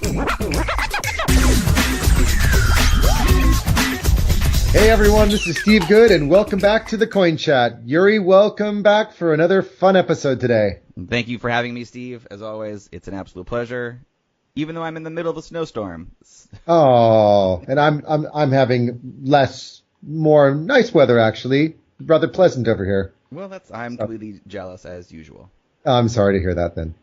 Hey everyone, this is Steve Good, and welcome back to the Coin Chat. Yuri, welcome back for another fun episode today. Thank you for having me, Steve. As always, it's an absolute pleasure, even though I'm in the middle of a snowstorm. Oh, and I'm having more nice weather actually, rather pleasant over here. Well, I'm completely jealous as usual. I'm sorry to hear that then.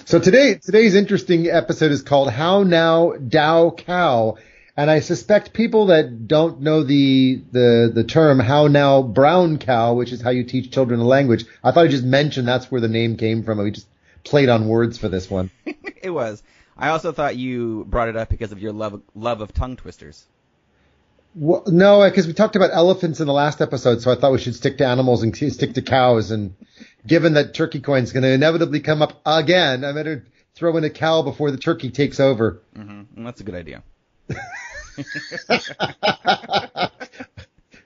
So today's interesting episode is called How Now DAO Cow. And I suspect people that don't know the term How Now Brown Cow, which is how you teach children a language, I thought I'd just mention that's where the name came from. We just played on words for this one. It was. I also thought you brought it up because of your love of tongue twisters. Well, no, because we talked about elephants in the last episode, so I thought we should stick to animals and stick to cows. And given that turkey coin's going to inevitably come up again, I better throw in a cow before the turkey takes over. Mm-hmm. Well, that's a good idea.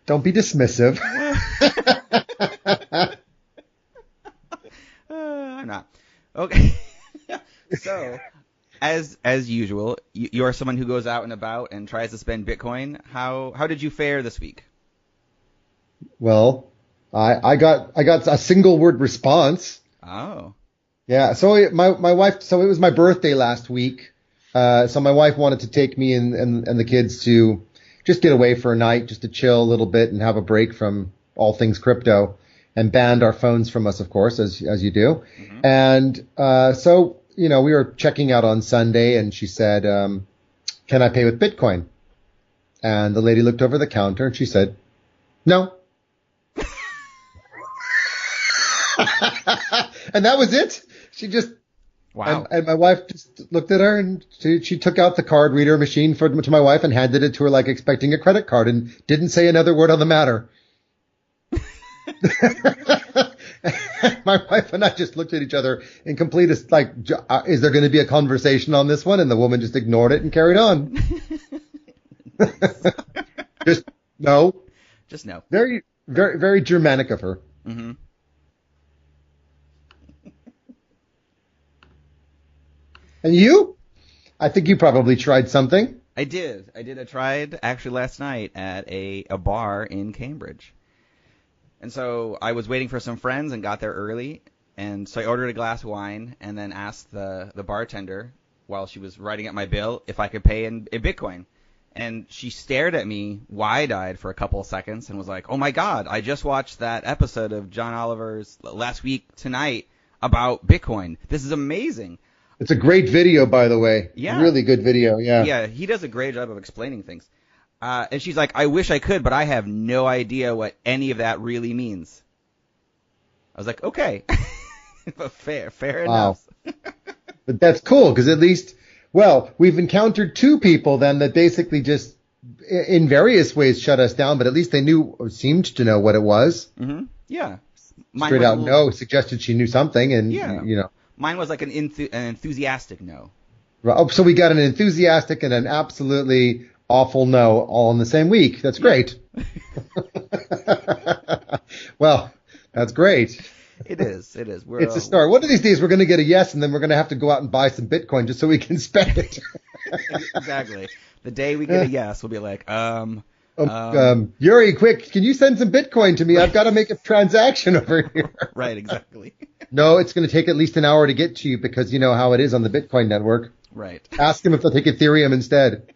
Don't be dismissive. I'm not. Okay. So, as usual, you are someone who goes out and about and tries to spend Bitcoin. How did you fare this week? Well, I got a single word response. Oh. Yeah. So my wife. So it was my birthday last week. So my wife wanted to take me and the kids to just get away for a night, just to chill a little bit and have a break from all things crypto, and banned our phones from us, of course, as you do. Mm-hmm. And so we were checking out on Sunday, and she said, "Can I pay with Bitcoin?" And the lady looked over the counter and she said, "No." And that was it. She just. Wow. And my wife just looked at her, and she took out the card reader machine to my wife and handed it to her like expecting a credit card, and didn't say another word on the matter. My wife and I just looked at each other in complete, is there going to be a conversation on this one? And the woman just ignored it and carried on. Just no. Just no. Very, very, very Germanic of her. Mm-hmm. And you? I think you probably tried something. I did. I tried actually last night at a bar in Cambridge. And so I was waiting for some friends and got there early. And so I ordered a glass of wine and then asked the bartender while she was writing up my bill if I could pay in Bitcoin. And she stared at me wide-eyed for a couple of seconds and was like, "Oh my God, I just watched that episode of John Oliver's last week tonight about Bitcoin. This is amazing." It's a great video, by the way. Yeah. Really good video, yeah. Yeah, he does a great job of explaining things. And she's like, "I wish I could, but I have no idea what any of that really means." I was like, okay. But fair enough. But that's cool, because at least, we've encountered two people then that basically just, in various ways, shut us down, but at least they knew, or seemed to know what it was. Mm-hmm. Yeah. Straight out no, suggested she knew something, and, Mine was like an enthusiastic no. Oh, so we got an enthusiastic and an absolutely awful no all in the same week. That's great. Well, that's great. It is. It's a start. One of these days we're going to get a yes, and then we're going to have to go out and buy some Bitcoin just so we can spend it. Exactly. The day we get a yes, we'll be like, Yuri, quick, can you send some Bitcoin to me? I've got to make a transaction over here. Right, exactly. No, it's going to take at least an hour to get to you because you know how it is on the Bitcoin network. Right. Ask them if they'll take Ethereum instead.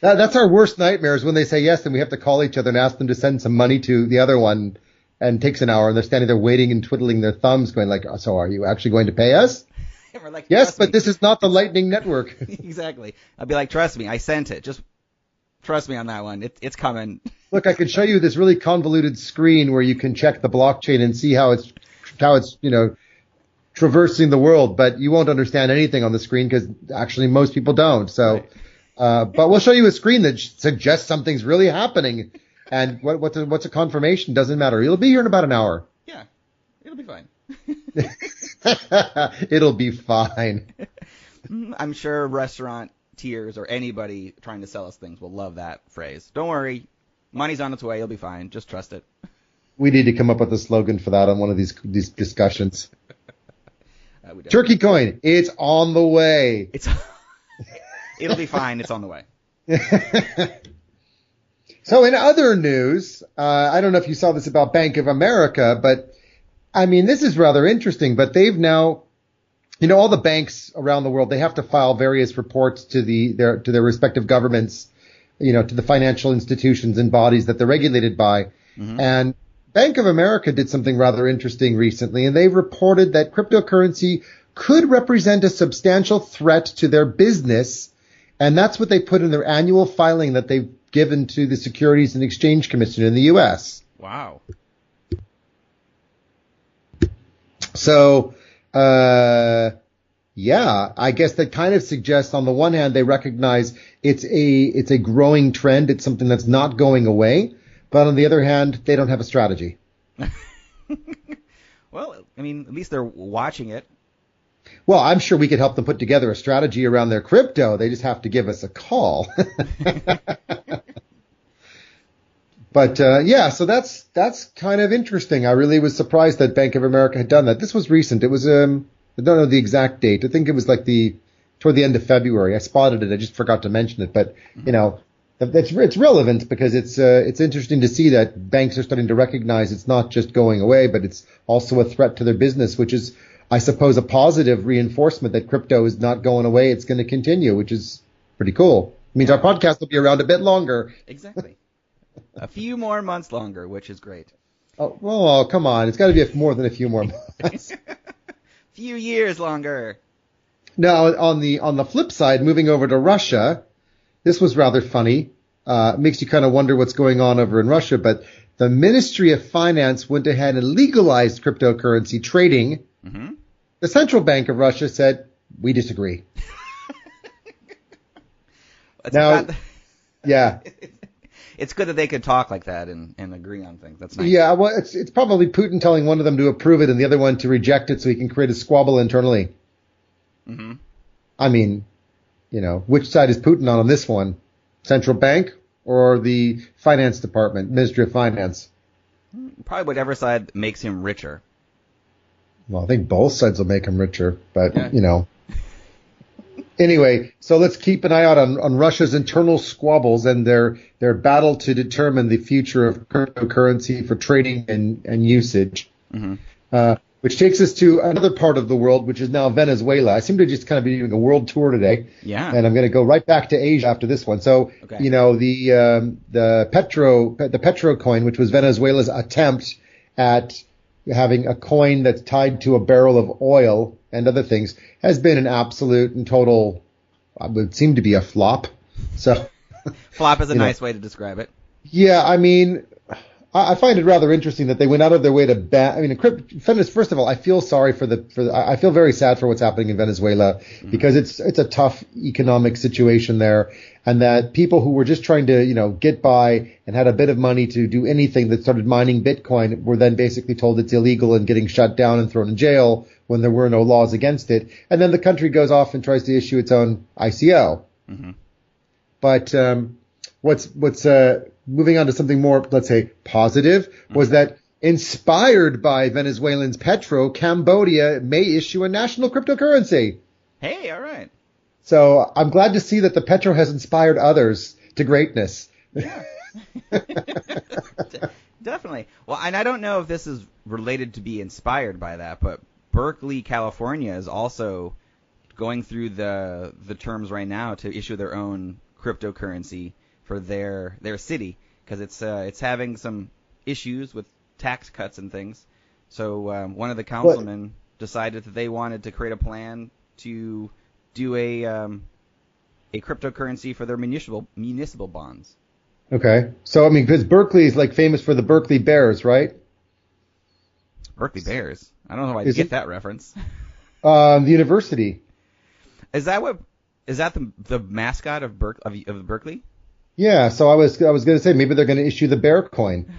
That's our worst nightmare is when they say yes and we have to call each other and ask them to send some money to the other one, and it takes an hour and they're standing there waiting and twiddling their thumbs going like, "So are you actually going to pay us?" We're like, "Yes, but this is not the Lightning Network." Exactly. I'll be like, "Trust me, I sent it. Just trust me on that one. It's coming." Look, I could show you this really convoluted screen where you can check the blockchain and see how it's traversing the world, but you won't understand anything on the screen because actually most people don't. So, right. But we'll show you a screen that suggests something's really happening, and what's a confirmation doesn't matter. It'll be here in about an hour. Yeah, it'll be fine. It'll be fine. I'm sure restaurateurs or anybody trying to sell us things will love that phrase. Don't worry, money's on its way. You'll be fine. Just trust it. We need to come up with a slogan for that on one of these discussions. Turkey coin, it's on the way. It'll be fine. It's on the way. So in other news, I don't know if you saw this about Bank of America, but I mean, this is rather interesting, but they've now, all the banks around the world, they have to file various reports to their respective governments, to the financial institutions and bodies that they're regulated by. Mm-hmm. And Bank of America did something rather interesting recently, and they reported that cryptocurrency could represent a substantial threat to their business. And that's what they put in their annual filing that they've given to the Securities and Exchange Commission in the U.S. Wow. So, I guess that kind of suggests on the one hand, they recognize it's a growing trend. It's something that's not going away. But on the other hand, they don't have a strategy. Well, I mean, at least they're watching it. Well, I'm sure we could help them put together a strategy around their crypto. They just have to give us a call. But so that's kind of interesting. I really was surprised that Bank of America had done that. This was recent. It was I don't know the exact date. I think it was like toward the end of February. I spotted it. I just forgot to mention it. But it's relevant because it's interesting to see that banks are starting to recognize it's not just going away, but it's also a threat to their business, which is, I suppose, a positive reinforcement that crypto is not going away. It's going to continue, which is pretty cool. It means our podcast will be around a bit longer. Exactly. A few more months longer, which is great. Oh, well, come on. It's got to be more than a few more months. Few years longer. Now, on the flip side, moving over to Russia, this was rather funny. Makes you kind of wonder what's going on over in Russia, but the Ministry of Finance went ahead and legalized cryptocurrency trading. Mm-hmm. The Central Bank of Russia said, we disagree. Yeah. It's good that they could talk like that and agree on things. That's nice. Yeah, well, it's probably Putin telling one of them to approve it and the other one to reject it so he can create a squabble internally. Mm-hmm. I mean, which side is Putin on this one? Central Bank or the Finance Department, Ministry of Finance? Probably whatever side makes him richer. Well, I think both sides will make him richer, but, Anyway, so let's keep an eye out on Russia's internal squabbles and their battle to determine the future of cryptocurrency for trading and usage. Mm-hmm. Which takes us to another part of the world, which is now Venezuela. I seem to just kind of be doing a world tour today. Yeah. And I'm going to go right back to Asia after this one. So, okay. The Petro coin, which was Venezuela's attempt at having a coin that's tied to a barrel of oil and other things, has been an absolute and total, would seem to be a flop. So, flop is a nice way to describe it. Yeah, I mean, I find it rather interesting that they went out of their way to ban. I mean, first of all, I feel sorry I feel very sad for what's happening in Venezuela because it's a tough economic situation there, and that people who were just trying to get by and had a bit of money to do anything that started mining Bitcoin were then basically told it's illegal and getting shut down and thrown in jail when there were no laws against it, and then the country goes off and tries to issue its own ICO. Mm-hmm. But what's moving on to something more, let's say, positive, was that inspired by Venezuelans Petro, Cambodia may issue a national cryptocurrency. Hey, all right. So I'm glad to see that the Petro has inspired others to greatness. Yeah. Definitely. Well, and I don't know if this is related to be inspired by that, but Berkeley, California is also going through the terms right now to issue their own cryptocurrency for their city, because it's having some issues with tax cuts and things. So one of the councilmen decided that they wanted to create a plan to do a cryptocurrency for their municipal bonds. Okay, so I mean, because Berkeley is like famous for the Berkeley Bears, right? Berkeley Bears. I don't know how I get that reference. The university. Is that the mascot of Berkeley? Yeah, so I was going to say maybe they're going to issue the bear coin.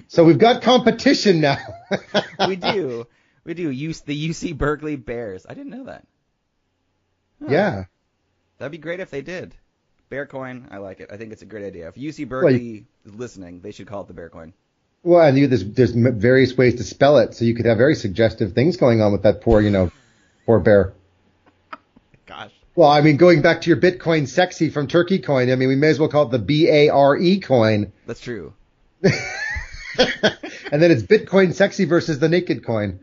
So we've got competition now. We do. The UC Berkeley Bears. I didn't know that. Huh. Yeah. That'd be great if they did. Bear coin, I like it. I think it's a great idea. If UC Berkeley is listening, they should call it the bear coin. Well, and there's various ways to spell it, so you could have very suggestive things going on with that poor bear. Gosh. Well, I mean, going back to your Bitcoin sexy from Turkey coin, I mean, we may as well call it the BARE coin. That's true. And then it's Bitcoin sexy versus the naked coin.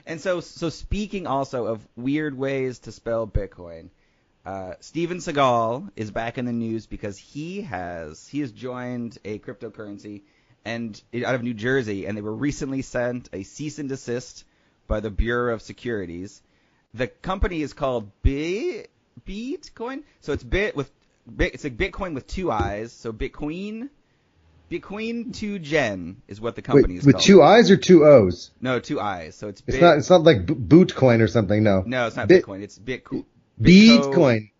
And so speaking also of weird ways to spell Bitcoin, Steven Seagal is back in the news because he has joined a cryptocurrency and out of New Jersey, and they were recently sent a cease and desist by the Bureau of Securities. The company is called Bitcoin, so it's it's like Bitcoin with two I's, so Bitcoin 2 Gen is what the company is with called. With two I's or two O's? No, two I's. So it's it's not like Bootcoin or something. No. No, it's not Bitcoin. It's Bitcoin. Bitcoin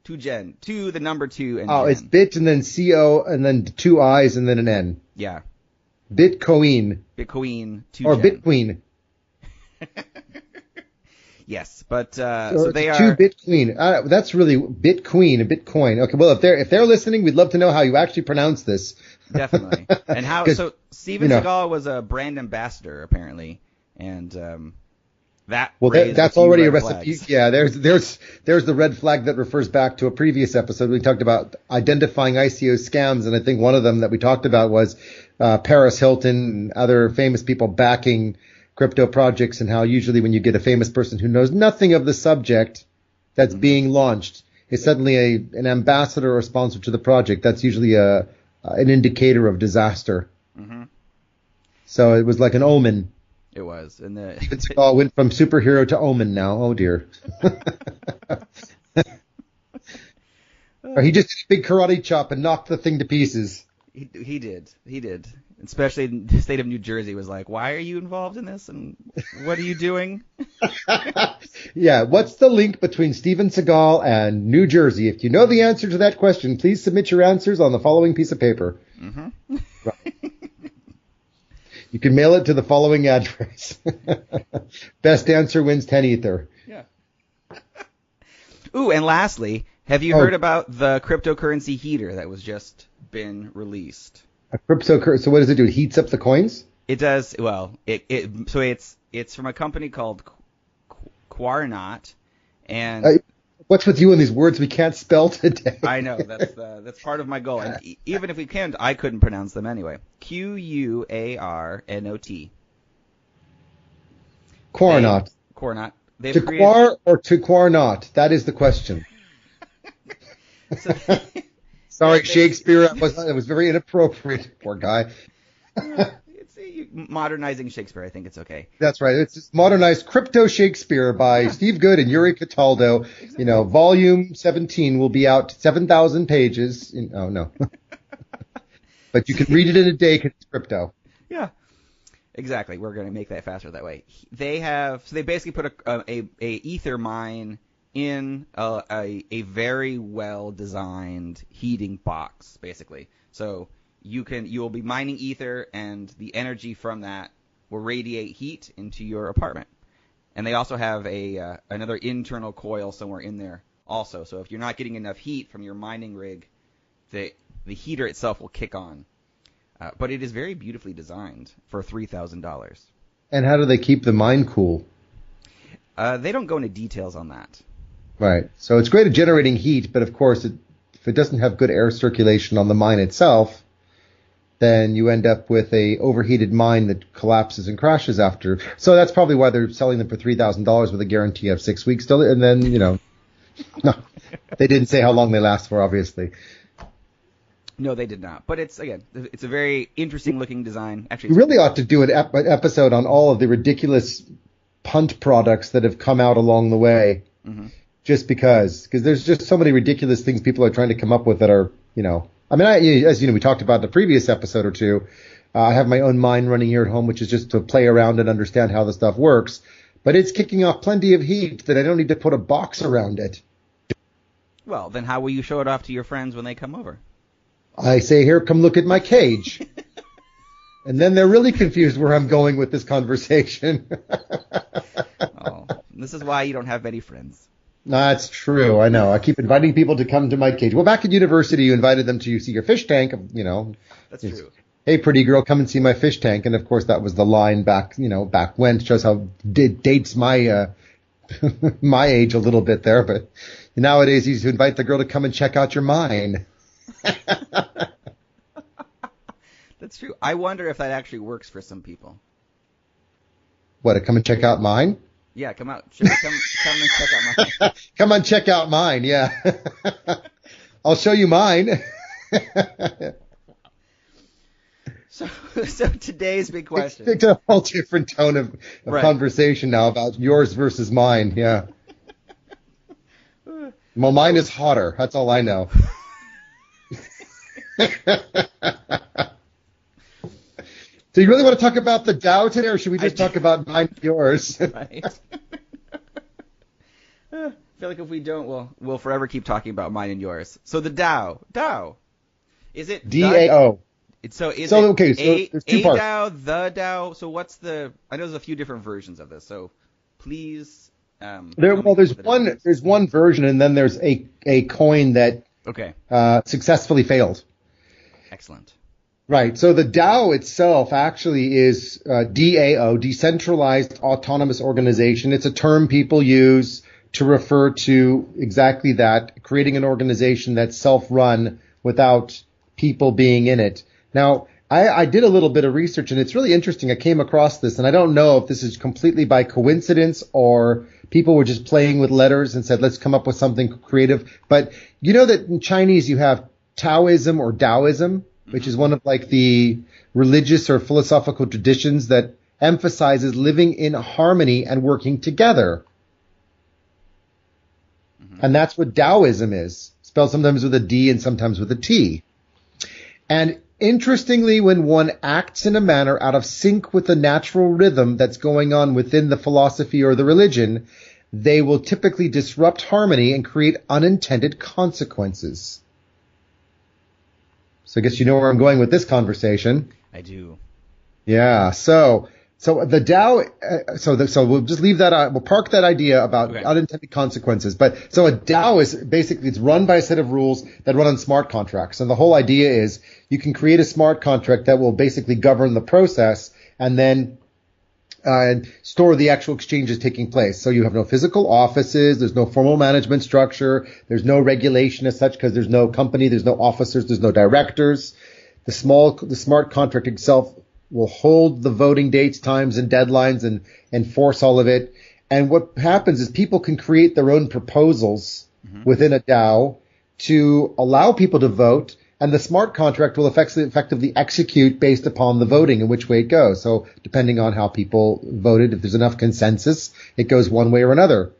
2 Gen. 2, the number 2, and Gen. It's bit and then CO and then two I's and then an N. Yeah. Bitcoin 2 or Gen. Bitcoin. Yes, but so they are 2 Bitcoin. That's really Bitcoin, a Bitcoin. Okay, well if they're listening, we'd love to know how you actually pronounce this. Definitely. And how so Steven Seagal was a brand ambassador apparently, and that's already a recipe. Flags. Yeah, there's the red flag that refers back to a previous episode. We talked about identifying ICO scams, and I think one of them that we talked about was Paris Hilton and other famous people backing crypto projects, and how usually when you get a famous person who knows nothing of the subject that's being launched is suddenly an ambassador or sponsor to the project, that's usually an indicator of disaster. Mm-hmm. So it was like an omen. It was. And Steven Seagal went from superhero to omen now. Oh, dear. Or he just did a big karate chop and knocked the thing to pieces. He did. Especially the state of New Jersey was like, why are you involved in this? And what are you doing? Yeah, what's the link between Steven Seagal and New Jersey? If you know the answer to that question, please submit your answers on the following piece of paper. Mm-hmm. Right. You can mail it to the following address. Best answer wins 10 Ether. Yeah. Ooh, and lastly, have you heard about the cryptocurrency heater that was just been released? A cryptocurrency. So what does it do? It heats up the coins? It does. Well, it's from a company called Quarnot, and what's with you and these words we can't spell today? I know that's part of my goal, and even if we can, I couldn't pronounce them anyway. Quarnot. Quarnot. Quarnot. To quar or to quarnot? That is the question. Sorry, Shakespeare. It was very inappropriate. Poor guy. It's modernizing Shakespeare. I think it's okay. That's right. It's just modernized crypto Shakespeare by Steve Good and Yuri Cataldo. Exactly. Volume 17 will be out 7,000 pages. Oh no, but you can read it in a day because it's crypto. Yeah, exactly. We're going to make that faster that way. They basically put a ether mine in a very well designed heating box, basically. So you will be mining ether, and the energy from that will radiate heat into your apartment. And they also have another internal coil somewhere in there also. So if you're not getting enough heat from your mining rig, the heater itself will kick on. But it is very beautifully designed for $3,000. And how do they keep the mine cool? They don't go into details on that. Right. So it's great at generating heat, but of course, if it doesn't have good air circulation on the mine itself, then you end up with a overheated mine that collapses and crashes after. So that's probably why they're selling them for $3,000 with a guarantee of 6 weeks. Still, and then no, they didn't say how long they last for, obviously. No, they did not. But it's a very interesting looking design. Actually, we really ought to do an episode on all of the ridiculous punt products that have come out along the way. Mm-hmm. Just because there's just so many ridiculous things people are trying to come up with that are, I mean, as you know, we talked about in the previous episode or two. I have my own mine running here at home, which is just to play around and understand how the stuff works. But it's kicking off plenty of heat that I don't need to put a box around it. Well, then how will you show it off to your friends when they come over? I say, here, come look at my cage. And then they're really confused where I'm going with this conversation. Oh, this is why you don't have many friends. That's true. I know. I keep inviting people to come to my cage. Well, back at university, you invited them to see your fish tank. That's true. Hey, pretty girl, come and see my fish tank. And of course, that was the line back when. It shows how dates my my age a little bit there. But nowadays, you invite the girl to come and check out your mine. That's true. I wonder if that actually works for some people. What, to come and check out mine? Yeah, come and check out mine. Come on, check out mine. Yeah. I'll show you mine. So today's big question. It's a whole different tone of conversation now about yours versus mine. Yeah. Well, mine is hotter. That's all I know. So you really want to talk about the DAO today, or should we just talk about mine and yours? Right. I feel like if we don't, we'll forever keep talking about mine and yours. So the DAO. Is it DAO? There's two parts. DAO, the DAO. So what's I know there's a few different versions of this. So please. There's one version, and then there's a coin that successfully failed. Excellent. Right. So the DAO itself actually is DAO, Decentralized Autonomous Organization. It's a term people use to refer to exactly that, creating an organization that's self-run without people being in it. Now, I did a little bit of research, and it's really interesting. I came across this, and I don't know if this is completely by coincidence or people were just playing with letters and said, let's come up with something creative. But you know that in Chinese you have Taoism or Taoism, which is one of like the religious or philosophical traditions that emphasizes living in harmony and working together. And that's what Taoism is, spelled sometimes with a D and sometimes with a T. And interestingly, when one acts in a manner out of sync with the natural rhythm that's going on within the philosophy or the religion, they will typically disrupt harmony and create unintended consequences. So I guess you know where I'm going with this conversation. I do. Yeah. So the DAO. So we'll just leave that out. We'll park that idea about unintended consequences. But so a DAO is basically it's run by a set of rules that run on smart contracts. And the whole idea is you can create a smart contract that will basically govern the process and then store the actual exchanges taking place. So you have no physical offices, there's no formal management structure, there's no regulation as such because there's no company, there's no officers, there's no directors. The smart contract itself will hold the voting dates, times, and deadlines and enforce all of it. And what happens is people can create their own proposals within a DAO to allow people to vote. And the smart contract will effectively execute based upon the voting and which way it goes. So depending on how people voted, if there's enough consensus, it goes one way or another.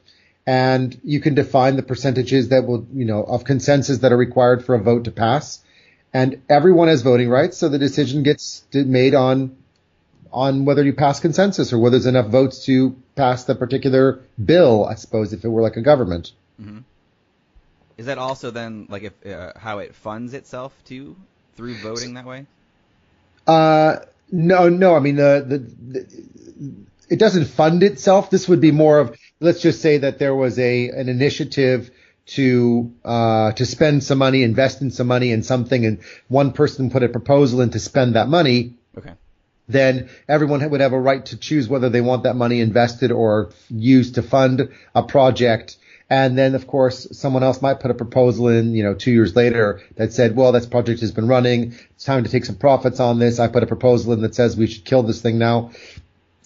And you can define the percentages that will, of consensus that are required for a vote to pass. And everyone has voting rights. So the decision gets made on whether you pass consensus or whether there's enough votes to pass the particular bill, I suppose, if it were like a government. Mm-hmm. Is that also then like how it funds itself too through voting that way? No. I mean, it doesn't fund itself. This would be more of, let's just say that there was an initiative to spend some money, invest in some money in something, and one person put a proposal in to spend that money. Okay. Then everyone would have a right to choose whether they want that money invested or used to fund a project. And then, of course, someone else might put a proposal in, 2 years later that said, well, this project has been running. It's time to take some profits on this. I put a proposal in that says we should kill this thing now.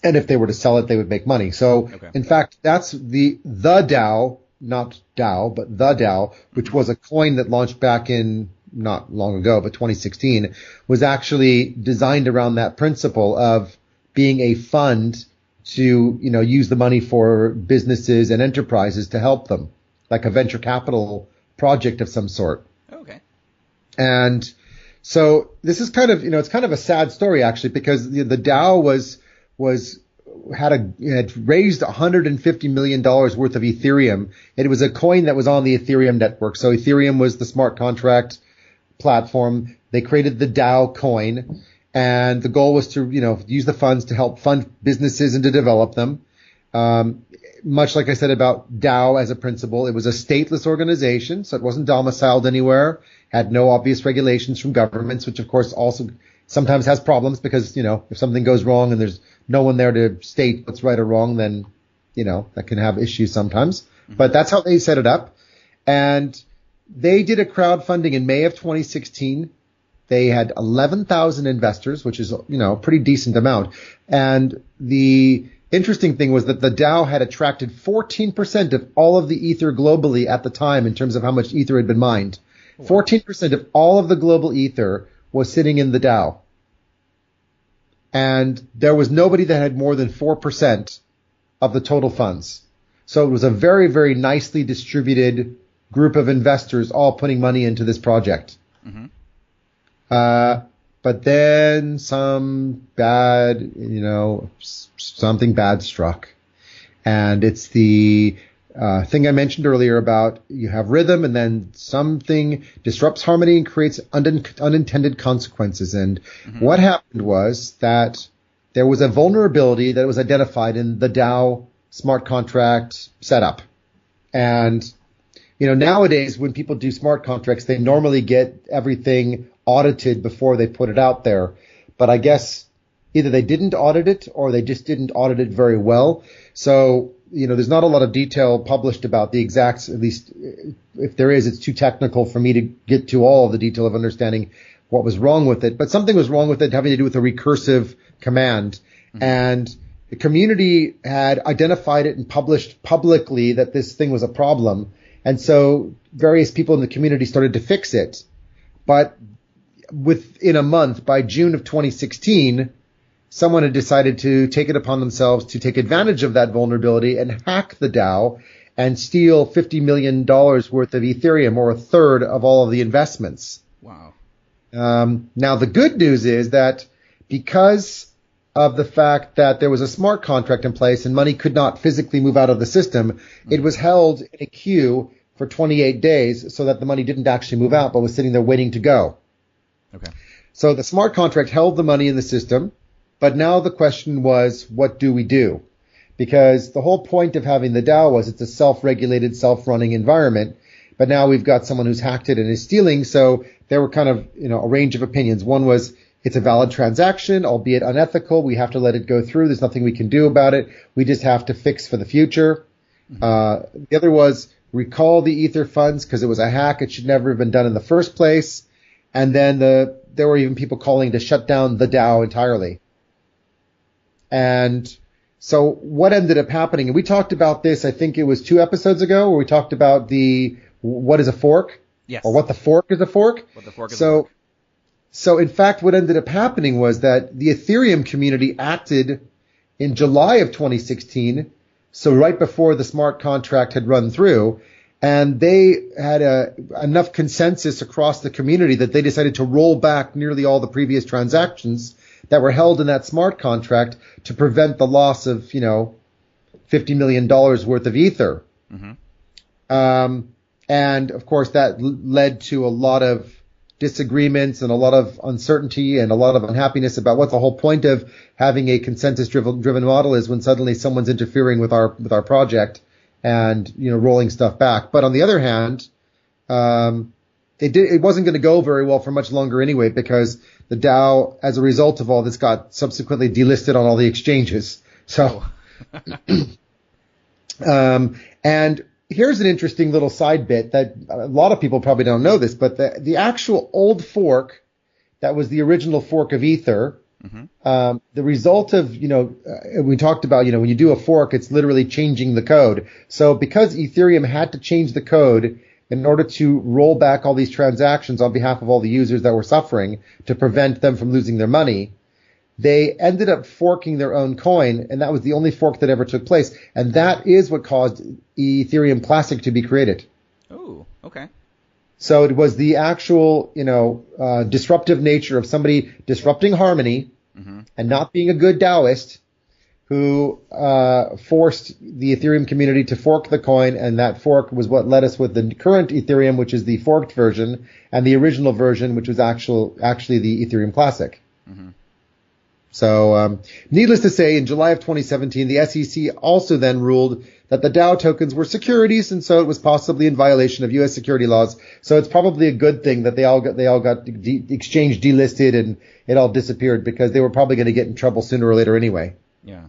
And if they were to sell it, they would make money. So, In fact, that's the DAO, not DAO, but the DAO, which was a coin that launched back in not long ago, but 2016, was actually designed around that principle of being a fund to, use the money for businesses and enterprises to help them, like a venture capital project of some sort. Okay. And so this is kind of, it's kind of a sad story actually, because the DAO had raised $150 million worth of Ethereum. It was a coin that was on the Ethereum network. So Ethereum was the smart contract platform. They created the DAO coin. And the goal was to, use the funds to help fund businesses and to develop them. Much like I said about DAO as a principle, it was a stateless organization, so it wasn't domiciled anywhere, had no obvious regulations from governments, which of course also sometimes has problems because, if something goes wrong and there's no one there to state what's right or wrong, then, that can have issues sometimes. Mm-hmm. But that's how they set it up. And they did a crowdfunding in May of 2016. They had 11,000 investors, which is, a pretty decent amount. And the interesting thing was that the DAO had attracted 14% of all of the Ether globally at the time in terms of how much Ether had been mined. Wow. 14% of all of the global Ether was sitting in the DAO. And there was nobody that had more than 4% of the total funds. So it was a very, very nicely distributed group of investors all putting money into this project. Mm-hmm. But then something bad struck. And it's the thing I mentioned earlier about you have rhythm and then something disrupts harmony and creates unintended consequences. And what happened was that there was a vulnerability that was identified in the DAO smart contract setup. And, nowadays when people do smart contracts, they normally get everything audited before they put it out there. But I guess either they didn't audit it or they just didn't audit it very well. So, there's not a lot of detail published about the exacts, at least if there is, it's too technical for me to get to all of the detail of understanding what was wrong with it. But something was wrong with it having to do with a recursive command. Mm-hmm. And the community had identified it and published publicly that this thing was a problem. And so various people in the community started to fix it. But within a month, by June of 2016, someone had decided to take it upon themselves to take advantage of that vulnerability and hack the DAO and steal $50 million worth of Ethereum, or a third of all of the investments. Wow. Now, the good news is that because of the fact that there was a smart contract in place and money could not physically move out of the system, it was held in a queue for 28 days so that the money didn't actually move out but was sitting there waiting to go. Okay. So the smart contract held the money in the system, but now the question was, what do we do? Because the whole point of having the DAO was it's a self-regulated, self-running environment, but now we've got someone who's hacked it and is stealing, so there were kind of, a range of opinions. One was, it's a valid transaction, albeit unethical. We have to let it go through. There's nothing we can do about it. We just have to fix for the future. Mm-hmm. The other was recall the Ether funds because it was a hack. It should never have been done in the first place. And then there were even people calling to shut down the DAO entirely. And so what ended up happening, and we talked about this, I think it was 2 episodes ago, where we talked about what is a fork? Yes. Or what the fork is a fork? What the fork is a fork. So in fact, what ended up happening was that the Ethereum community acted in July of 2016, so right before the smart contract had run through, and they had enough consensus across the community that they decided to roll back nearly all the previous transactions that were held in that smart contract to prevent the loss of, $50 million worth of Ether. Mm-hmm. And of course, that led to a lot of disagreements and a lot of uncertainty and a lot of unhappiness about what the whole point of having a consensus-driven model is when suddenly someone's interfering with our project and rolling stuff back. But on the other hand, it wasn't going to go very well for much longer anyway, because the DAO, as a result of all this, got subsequently delisted on all the exchanges. So, and here's an interesting little side bit that a lot of people probably don't know this, but the actual old fork that was the original fork of Ether, mm-hmm. The result of, we talked about, when you do a fork, it's literally changing the code. So because Ethereum had to change the code in order to roll back all these transactions on behalf of all the users that were suffering to prevent them from losing their money, they ended up forking their own coin, and that was the only fork that ever took place. And that is what caused Ethereum Classic to be created. Oh, okay. So it was the actual, disruptive nature of somebody disrupting harmony mm-hmm. and not being a good Taoist who forced the Ethereum community to fork the coin, and that fork was what led us with the current Ethereum, which is the forked version, and the original version, which was actually the Ethereum Classic. Mm-hmm. So, needless to say, in July of 2017, the SEC also then ruled that the DAO tokens were securities, and so it was possibly in violation of U.S. security laws. So it's probably a good thing that they all got exchange delisted and it all disappeared, because they were probably going to get in trouble sooner or later anyway. Yeah.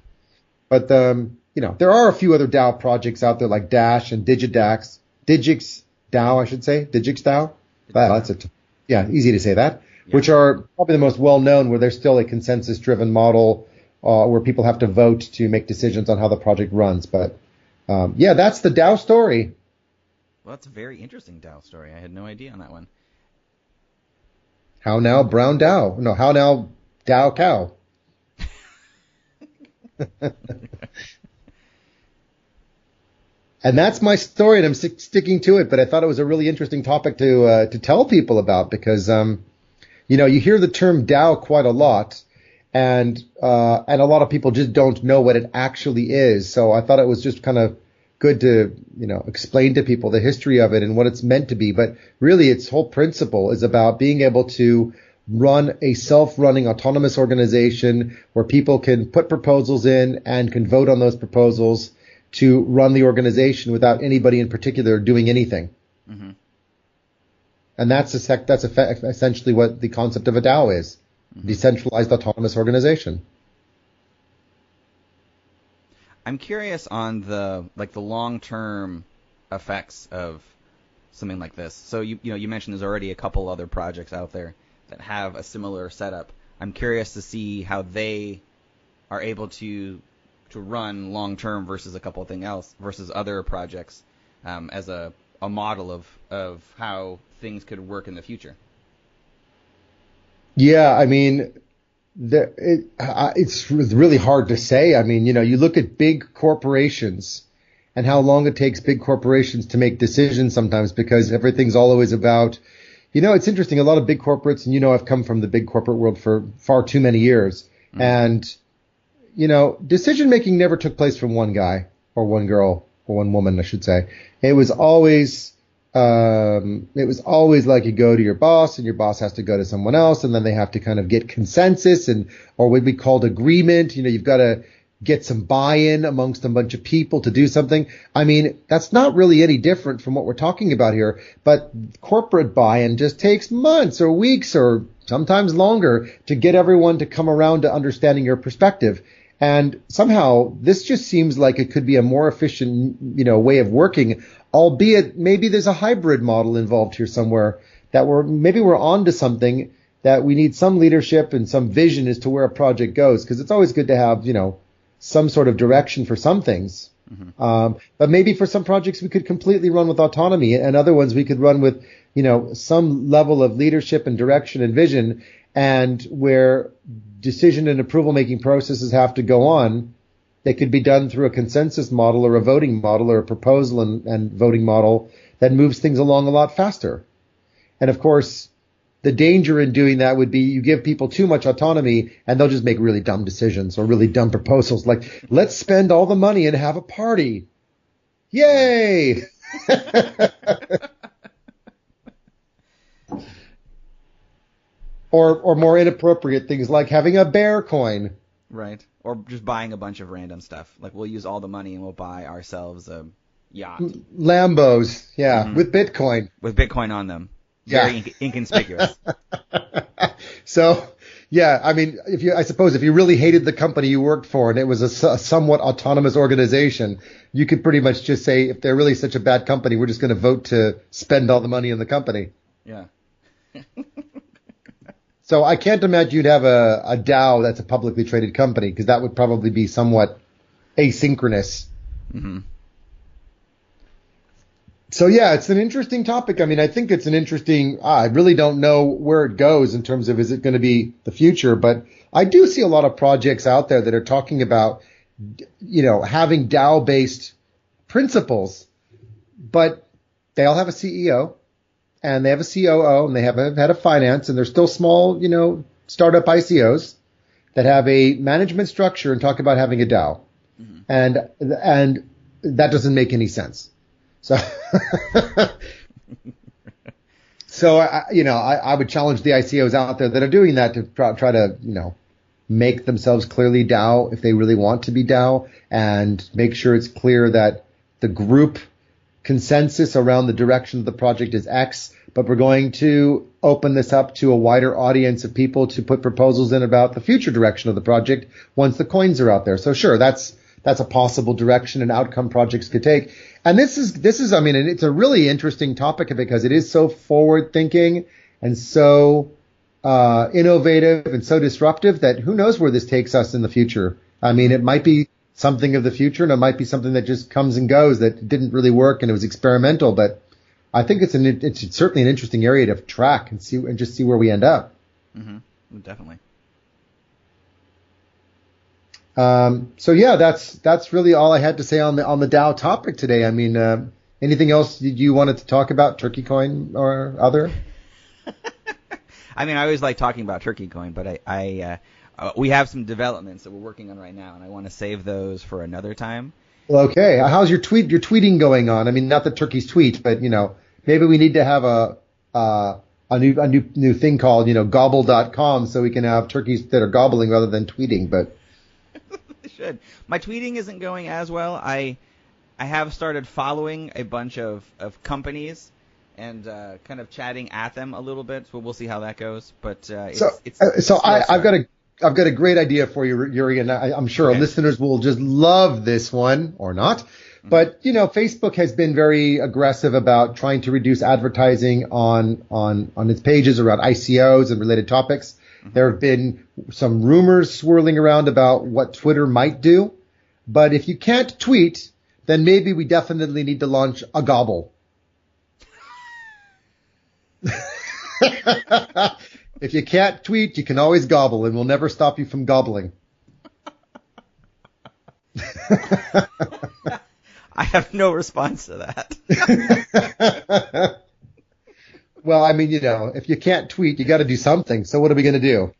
But there are a few other DAO projects out there like Dash and Digix DAO, I should say, Digix DAO. Wow, that's easy to say that. Yeah. Which are probably the most well-known, where there's still a consensus-driven model where people have to vote to make decisions on how the project runs. But, that's the DAO story. Well, that's a very interesting DAO story. I had no idea on that one. How now brown DAO? No, how now DAO Cow? And that's my story, and I'm sticking to it. But I thought it was a really interesting topic to tell people about, because you hear the term DAO quite a lot, and a lot of people just don't know what it actually is. So I thought it was just kind of good to explain to people the history of it and what it's meant to be. But really, its whole principle is about being able to run a self-running autonomous organization where people can put proposals in and can vote on those proposals to run the organization without anybody in particular doing anything. Mm-hmm. And that's essentially what the concept of a DAO is. Mm-hmm. Decentralized Autonomous Organization. I'm curious on the long-term effects of something like this. So you mentioned there's already a couple other projects out there that have a similar setup. I'm curious to see how they are able to run long-term versus a couple of things else, versus other projects, as a model of how things could work in the future. Yeah, I mean, it's really hard to say. I mean, you look at big corporations and how long it takes big corporations to make decisions sometimes, because everything's always about, it's interesting. A lot of big corporates, and I've come from the big corporate world for far too many years. Mm-hmm. And, decision making never took place from one guy or one girl or one woman, I should say. It was always like you go to your boss, and your boss has to go to someone else, and then they have to kind of get consensus or what we called agreement. You've got to get some buy-in amongst a bunch of people to do something. I mean, that's not really any different from what we're talking about here, but corporate buy-in just takes months or weeks or sometimes longer to get everyone to come around to understanding your perspective. And somehow this just seems like it could be a more efficient, way of working, albeit maybe there's a hybrid model involved here somewhere that we're onto something, that we need some leadership and some vision as to where a project goes. Because it's always good to have, some sort of direction for some things. Mm-hmm. But maybe for some projects we could completely run with autonomy, and other ones we could run with, some level of leadership and direction and vision, and where decision and approval making processes have to go on. They could be done through a consensus model or a voting model or a proposal and voting model that moves things along a lot faster. And of course, the danger in doing that would be you give people too much autonomy and they'll just make really dumb decisions or really dumb proposals, like, let's spend all the money and have a party. Yay! Or more inappropriate things like having a bear coin. Right. Or just buying a bunch of random stuff. Like, we'll use all the money and we'll buy ourselves a yacht. Lambos, yeah, mm-hmm. With Bitcoin. With Bitcoin on them. Very inconspicuous. So, yeah, I mean, I suppose if you really hated the company you worked for and it was a somewhat autonomous organization, you could pretty much just say, if they're really such a bad company, we're just going to vote to spend all the money in the company. Yeah. So I can't imagine you'd have a DAO that's a publicly traded company, because that would probably be somewhat asynchronous. Mm-hmm. So yeah, it's an interesting topic. I mean, I think it's an interesting, I really don't know where it goes in terms of, is it going to be the future? But I do see a lot of projects out there that are talking about, having DAO-based principles, but they all have a CEO. And they have a COO, and they have a head of finance, and they're still small, startup ICOs that have a management structure and talk about having a DAO. Mm-hmm. And that doesn't make any sense. So, I would challenge the ICOs out there that are doing that to try to, make themselves clearly DAO if they really want to be DAO, and make sure it's clear that the group consensus around the direction of the project is X, but we're going to open this up to a wider audience of people to put proposals in about the future direction of the project once the coins are out there. So sure, that's a possible direction and outcome projects could take. And this is, I mean, and it's a really interesting topic because it is so forward thinking and so innovative and so disruptive that who knows where this takes us in the future. I mean, it might be something of the future, and it might be something that just comes and goes that didn't really work and it was experimental. But I think it's certainly an interesting area to track and just see where we end up. Mm-hmm. Definitely. So yeah, that's really all I had to say on the DAO topic today. I mean, anything else you wanted to talk about, Turkey Coin or other? I mean, I always like talking about Turkey Coin, but we have some developments that we're working on right now, and I want to save those for another time. Well, okay. How's your tweeting going on? I mean, not that Turkey's tweet, but maybe we need to have a new thing called gobble.com so we can have turkeys that are gobbling rather than tweeting. But they should. My tweeting isn't going as well. I have started following a bunch of companies and kind of chatting at them a little bit. So we'll see how that goes. But I've got a great idea for you, Yuri, and I'm sure our listeners will just love this one or not. Mm-hmm. But Facebook has been very aggressive about trying to reduce advertising on its pages around ICOs and related topics. Mm-hmm. There have been some rumors swirling around about what Twitter might do. But if you can't tweet, then maybe we definitely need to launch a gobble. If you can't tweet, you can always gobble, and we'll never stop you from gobbling. I have no response to that. Well, I mean, if you can't tweet, you got to do something. So what are we going to do?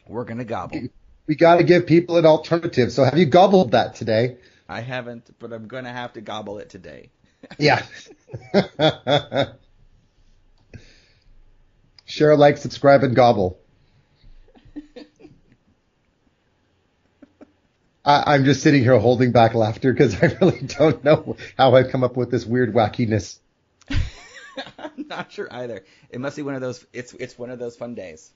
We're going to gobble. We got to give people an alternative. So have you gobbled that today? I haven't, but I'm going to have to gobble it today. Yeah. Share, like, subscribe, and gobble. I'm just sitting here holding back laughter because I really don't know how I've come up with this weird wackiness. I'm not sure either. It must be one of those. It's one of those fun days.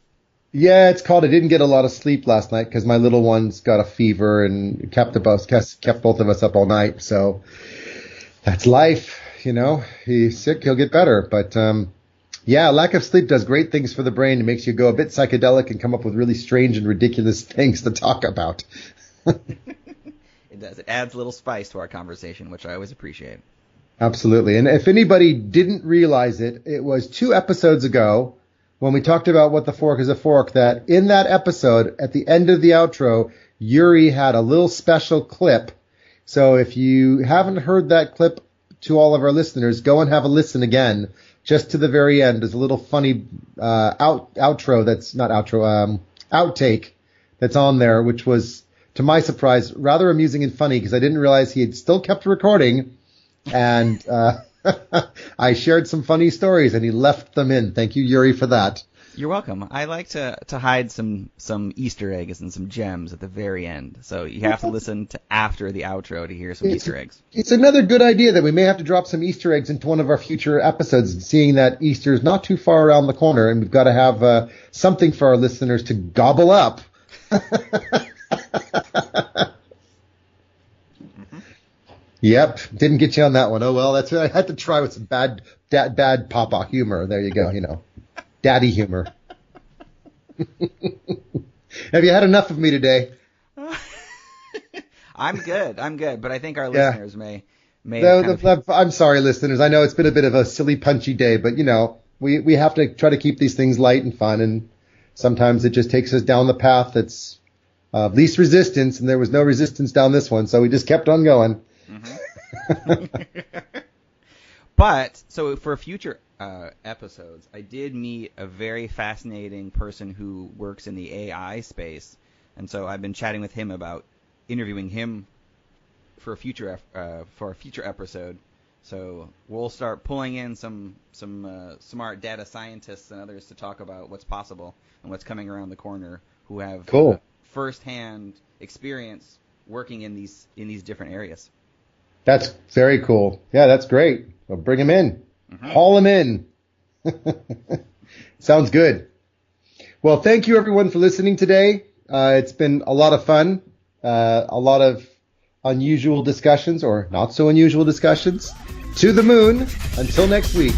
Yeah, it's called. I didn't get a lot of sleep last night because my little one's got a fever and kept both of us up all night. So that's life, He's sick, he'll get better, but yeah, lack of sleep does great things for the brain. It makes you go a bit psychedelic and come up with really strange and ridiculous things to talk about. It does. It adds a little spice to our conversation, which I always appreciate. Absolutely. And if anybody didn't realize it, it was 2 episodes ago when we talked about what the fork is a fork, that in that episode, at the end of the outro, Yuri had a little special clip. So if you haven't heard that clip, to all of our listeners, go and have a listen again. Just to the very end, there's a little funny outtake that's on there, which was, to my surprise, rather amusing and funny because I didn't realize he had still kept recording. And I shared some funny stories, and he left them in. Thank you, Yuri, for that. You're welcome. I like to hide some Easter eggs and some gems at the very end. So you have to listen to after the outro to hear some Easter eggs. It's another good idea that we may have to drop some Easter eggs into one of our future episodes, seeing that Easter is not too far around the corner, and we've got to have something for our listeners to gobble up. Yep, didn't get you on that one. Oh well, that's I had to try with some bad papa humor. There you go, daddy humor. Have you had enough of me today? I'm good, but I think our listeners may. I'm sorry, listeners. I know it's been a bit of a silly, punchy day, but we have to try to keep these things light and fun, and sometimes it just takes us down the path that's least resistance, and there was no resistance down this one, so we just kept on going. Mm-hmm. But so for future episodes, I did meet a very fascinating person who works in the AI space, and so I've been chatting with him about interviewing him for a future episode. So we'll start pulling in some smart data scientists and others to talk about what's possible and what's coming around the corner, who have firsthand experience working in these different areas. That's very cool. Yeah, that's great. Well, bring him in. Haul him in. Sounds good. Well, thank you everyone for listening today. It's been a lot of fun, a lot of unusual discussions or not so unusual discussions. To the moon. Until next week.